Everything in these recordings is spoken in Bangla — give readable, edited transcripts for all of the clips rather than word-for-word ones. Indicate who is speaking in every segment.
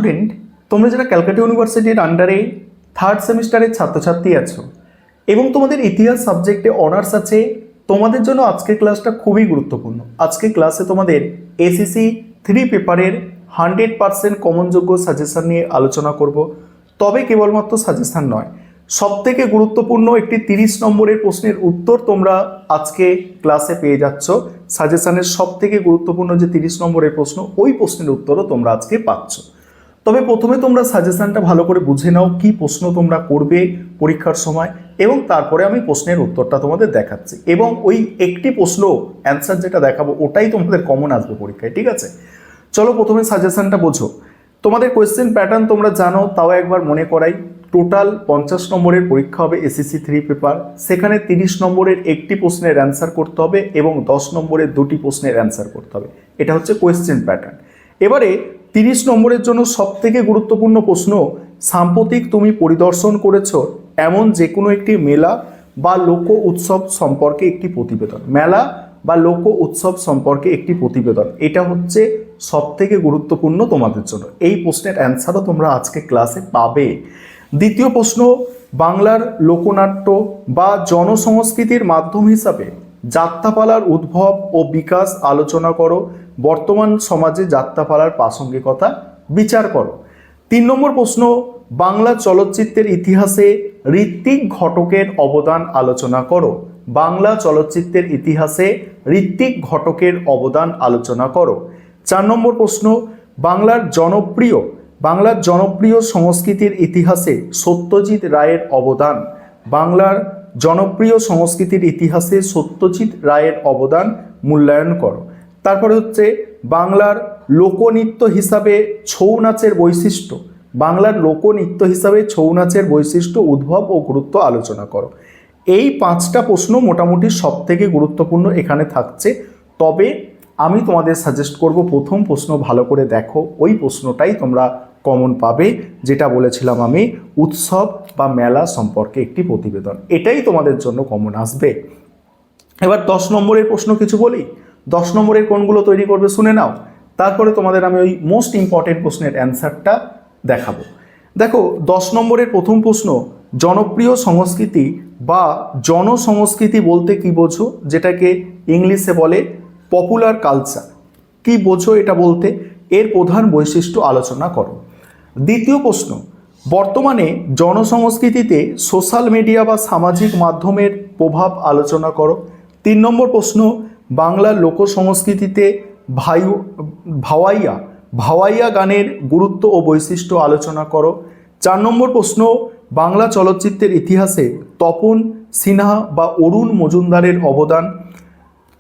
Speaker 1: স্টুডেন্ট, তোমরা যারা ক্যালকাটা ইউনিভার্সিটির আন্ডারে থার্ড সেমিস্টারের ছাত্রছাত্রী আছো এবং তোমাদের ইতিহাস সাবজেক্টে অনার্স আছে, তোমাদের জন্য আজকের ক্লাসটা খুবই গুরুত্বপূর্ণ। আজকের ক্লাসে তোমাদের এসএসসি 3 পেপারের 100% কমনযোগ্য সাজেশন নিয়ে আলোচনা করব। তবে কেবলমাত্র সাজেশন নয়, সবথেকে গুরুত্বপূর্ণ একটি 30 নম্বরের প্রশ্নের উত্তর তোমরা আজকে ক্লাসে পেয়ে যাচ্ছ। সাজেশনের সবথেকে গুরুত্বপূর্ণ যে 30 নম্বরের প্রশ্ন, ওই প্রশ্নের উত্তরও তোমরা আজকে পাচ্ছ। তবে প্রথমে তোমরা সাজেশনটা ভালো করে বুঝে নাও, কি প্রশ্ন তোমরা করবে পরীক্ষার সময়, এবং তারপরে আমি প্রশ্নের উত্তরটা তোমাদের দেখাচ্ছি। এবং ওই একটি প্রশ্ন অ্যান্সার যেটা দেখাবো ওটাই তোমাদের কমন আসবে পরীক্ষায়, ঠিক আছে? চলো প্রথমে সাজেশনটা বোঝো। তোমাদের কোয়েশ্চেন প্যাটার্ন তোমরা জানো, তাও একবার মনে করাই। টোটাল 50 নম্বরের পরীক্ষা হবে এসএসসি 3 পেপার। সেখানে 30 নম্বরের একটি প্রশ্নের অ্যান্সার করতে হবে এবং 10 নম্বরের দুটি প্রশ্নের অ্যান্সার করতে হবে। এটা হচ্ছে কোয়েশ্চেন প্যাটার্ন। এবারে 30 নম্বরের জন্য সবথেকে গুরুত্বপূর্ণ প্রশ্ন, সাম্প্রতিক তুমি পরিদর্শন করেছো এমন যে কোনো একটি মেলা বা লোক উৎসব সম্পর্কে একটি প্রতিবেদন। মেলা বা লোক উৎসব সম্পর্কে একটি প্রতিবেদন, এটা হচ্ছে সবথেকে গুরুত্বপূর্ণ তোমাদের জন্য। এই প্রশ্নের অ্যান্সারও তোমরা আজকে ক্লাসে পাবে। দ্বিতীয় প্রশ্ন, বাংলার লোকনাট্য বা জনসংস্কৃতির মাধ্যম হিসাবে যাত্রাপালার উদ্ভব ও বিকাশ আলোচনা করো। বর্তমান সমাজে যাত্রাপালার প্রাসঙ্গিকতা বিচার করো। 3 নম্বর প্রশ্ন, বাংলা চলচ্চিত্রের ইতিহাসে ঋত্বিক ঘটকের অবদান আলোচনা করো। বাংলা চলচ্চিত্রের ইতিহাসে ঋত্বিক ঘটকের অবদান আলোচনা করো। 4 নম্বর প্রশ্ন, বাংলার জনপ্রিয় সংস্কৃতির ইতিহাসে সত্যজিৎ রায়ের অবদান। বাংলার জনপ্রিয় সংস্কৃতির ইতিহাসে সত্যজিৎ রায়ের অবদান মূল্যায়ন করো। তারপরে হচ্ছে বাংলার লোকনৃত্য হিসাবে ছৌ নাচের বৈশিষ্ট্য। বাংলার লোকনৃত্য হিসাবে ছৌ নাচের বৈশিষ্ট্য, উদ্ভব ও গুরুত্ব আলোচনা করো। এই 5টা প্রশ্ন মোটামুটি সবথেকে গুরুত্বপূর্ণ এখানে থাকছে। তবে আমি তোমাদের সাজেস্ট করব প্রথম প্রশ্ন ভালো করে দেখো, ওই প্রশ্নটাই তোমরা কমন পাবে, যেটা বলেছিলাম আমি, উৎসব বা মেলা সম্পর্কে একটি প্রতিবেদন। এটাই তোমাদের জন্য কমন আসবে। এবার 10 নম্বরের প্রশ্ন কিছু বলি। 10 নম্বরের কোনগুলো তৈরি করবে শুনে নাও, তারপরে তোমাদের আমি ওই মোস্ট ইম্পর্টেন্ট প্রশ্নের অ্যান্সারটা দেখাবো। দেখো 10 নম্বরের প্রথম প্রশ্ন, জনপ্রিয় সংস্কৃতি বা জনসংস্কৃতি বলতে কি বোঝো, যেটাকে ইংলিশে বলে পপুলার কালচার। কি বোঝো এটা বলতে? এর প্রধান বৈশিষ্ট্য আলোচনা করো। দ্বিতীয় প্রশ্ন, বর্তমানে জনসংস্কৃতিতে সোশ্যাল মিডিয়া বা সামাজিক মাধ্যমের প্রভাব আলোচনা করো। 3 নম্বর প্রশ্ন, বাংলার লোক সংস্কৃতিতে ভাওয়াইয়া গানের গুরুত্ব ও বৈশিষ্ট্য আলোচনা করো। 4 নম্বর প্রশ্ন, বাংলা চলচ্চিত্রের ইতিহাসে তপন সিনহা বা অরুণ মজুমদারের অবদান।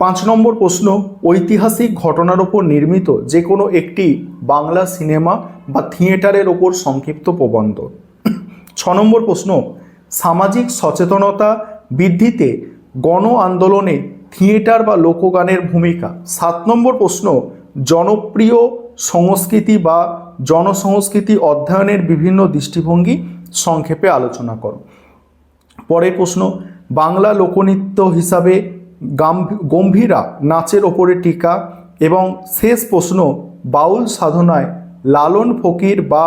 Speaker 1: 5 নম্বর প্রশ্ন, ঐতিহাসিক ঘটনার ওপর নির্মিত যে কোনো একটি বাংলা সিনেমা বা থিয়েটারের ওপর সংক্ষিপ্ত প্রবন্ধ। 6 নম্বর প্রশ্ন, সামাজিক সচেতনতা বৃদ্ধিতে গণ আন্দোলনে থিয়েটার বা লোকগানের ভূমিকা। 7 নম্বর প্রশ্ন, জনপ্রিয় সংস্কৃতি বা জনসংস্কৃতি অধ্যয়নের বিভিন্ন দৃষ্টিভঙ্গি সংক্ষেপে আলোচনা করো। পরের প্রশ্ন, বাংলা লোকনৃত্য হিসাবে গম্ভীরা নাচের ওপরে টিকা। এবং শেষ প্রশ্ন, বাউল সাধনায় লালন ফকির বা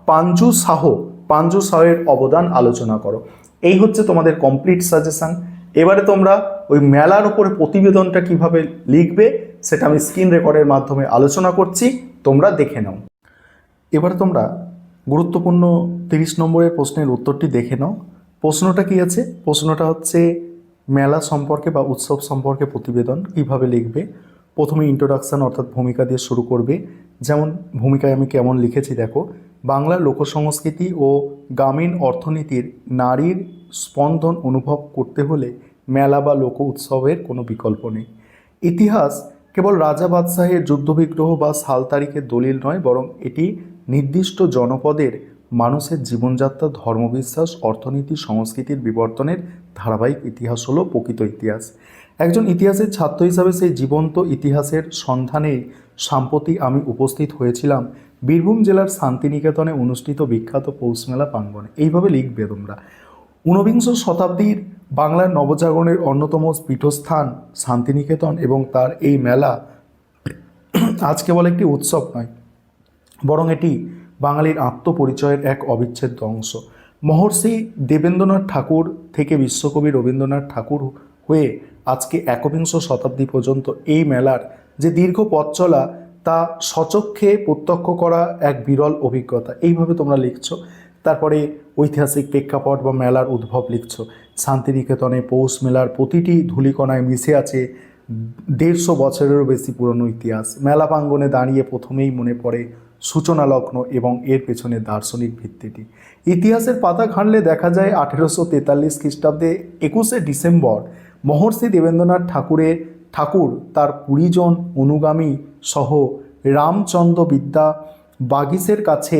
Speaker 1: পাঞ্জু শাহের অবদান আলোচনা করো। এই হচ্ছে তোমাদের কমপ্লিট সাজেশন। এবারে তোমরা ওই মেলার ওপরে প্রতিবেদনটা কিভাবে লিখবে সেটা আমি স্ক্রিন রেকর্ডের মাধ্যমে আলোচনা করছি, তোমরা দেখে নাও। এবারে তোমরা গুরুত্বপূর্ণ 30 নম্বরের প্রশ্নের উত্তরটি দেখে নাও। প্রশ্নটা কি আছে? প্রশ্নটা হচ্ছে মেলা সম্পর্কে বা উৎসব সম্পর্কে প্রতিবেদন কিভাবে লিখবে। প্রথমে ইন্ট্রোডাকশান অর্থাৎ ভূমিকা দিয়ে শুরু করবে। যেমন ভূমিকায় আমি কেমন লিখেছি দেখো, বাংলার লোকসংস্কৃতি ও গ্রামীণ অর্থনীতির নারীর স্পন্দন অনুভব করতে হলে মেলা বা লোক উৎসবের কোনো বিকল্প নেই। ইতিহাস কেবল রাজা বাদশাহের যুদ্ধবিগ্রহ বা সাল তারিখের দলিল নয়, বরং এটি নির্দিষ্ট জনপদের মানুষের জীবনযাত্রা, ধর্মবিশ্বাস, অর্থনীতি, সংস্কৃতির বিবর্তনের ধারাবাহিক ইতিহাস হলো প্রকৃত ইতিহাস। একজন ইতিহাসের ছাত্র হিসাবে সেই জীবন্ত ইতিহাসের সন্ধানে সম্প্রতি আমি উপস্থিত হয়েছিলাম বীরভূম জেলার শান্তিনিকেতনে অনুষ্ঠিত বিখ্যাত পৌষ মেলা প্রাঙ্গণে। এইভাবে লিখবে তোমরা। 19বিংশ শতাব্দীর বাংলার নবজাগরণের অন্যতম পীঠস্থান শান্তিনিকেতন এবং তার এই মেলা আজ কেবল একটি উৎসব নয়, বরং এটি বাঙালির আত্মপরিচয়ের এক অবিচ্ছেদ্য অংশ। মহর্ষি দেবেন্দ্রনাথ ঠাকুর থেকে বিশ্বকবি রবীন্দ্রনাথ ঠাকুর হয়ে আজকে একবিংশ শতাব্দী পর্যন্ত এই মেলার যে দীর্ঘ পথ চলা তা স্বচক্ষে প্রত্যক্ষ করা এক বিরল অভিজ্ঞতা। এইভাবে তোমরা লিখছো। তারপরে ঐতিহাসিক প্রেক্ষাপট বা মেলার উদ্ভব লিখছো। শান্তিনিকেতনে পৌষ মেলার প্রতিটি ধূলিকণায় মিশে আছে 150 বছরেরও বেশি পুরনো ইতিহাস। মেলা প্রাঙ্গণে দাঁড়িয়ে প্রথমেই মনে পড়ে সূচনা লগ্ন এবং এর পেছনে দার্শনিক ভিত্তিটি। ইতিহাসের পাতা ঘাঁটলে দেখা যায় 1843 খ্রিস্টাব্দে 21শে ডিসেম্বর মহর্ষি দেবেন্দ্রনাথ ঠাকুর তার 20 জন অনুগামী সহ রামচন্দ্র বিদ্যা বাগিসের কাছে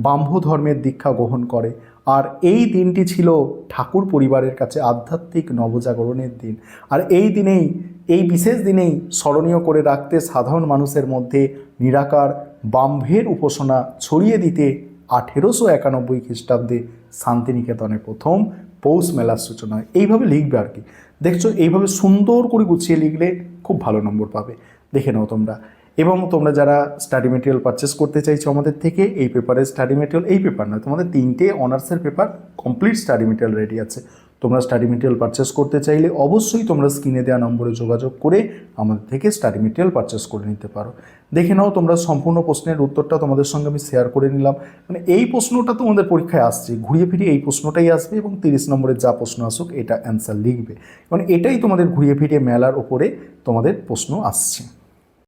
Speaker 1: ব্রাহ্ম ধর্মের দীক্ষা গ্রহণ করে। আর এই দিনটি ছিল ঠাকুর পরিবারের কাছে আধ্যাত্মিক নবজাগরণের দিন। আর এই বিশেষ দিনেই স্মরণীয় করে রাখতে সাধারণ মানুষের মধ্যে নিরাকার ব্রাহ্মের উপাসনা ছড়িয়ে দিতে 1891 খ্রিস্টাব্দে শান্তিনিকেতনে প্রথম পৌষ মেলার সূচনা হয়। এইভাবে লিখবে আর কি। দেখছো, এইভাবে সুন্দর করে গুছিয়ে লিখলে খুব ভালো নম্বর পাবে। দেখে নাও তোমরা। এবং তোমরা যারা স্টাডি মেটেরিয়াল পারচেস করতে চাইছো আমাদের থেকে, এই পেপারের স্টাডি মেটেরিয়াল, এই পেপার নয়, তোমাদের 3টে অনার্সের paper complete study material ready আছে। তোমরা স্টাডি মেটেরিয়াল পারচেস করতে চাইলে অবশ্যই তোমরা স্ক্রিনে দেওয়া নম্বরে যোগাযোগ করে আমাদের থেকে স্টাডি মেটেরিয়াল পারচেস করে নিতে পারো। দেখে নাও তোমরা, সম্পূর্ণ প্রশ্নের উত্তরটা তোমাদের সঙ্গে আমি শেয়ার করে নিলাম। মানে এই প্রশ্নটা তোমাদের পরীক্ষায় আসছে, ঘুরিয়ে ফিরিয়ে এই প্রশ্নটাই আসবে এবং 30 নম্বরের যা প্রশ্ন আসুক এটা অ্যান্সার লিখবে। কারণ এটাই তোমাদের ঘুরিয়ে ফিরিয়ে মেলার ওপরে তোমাদের প্রশ্ন আসছে।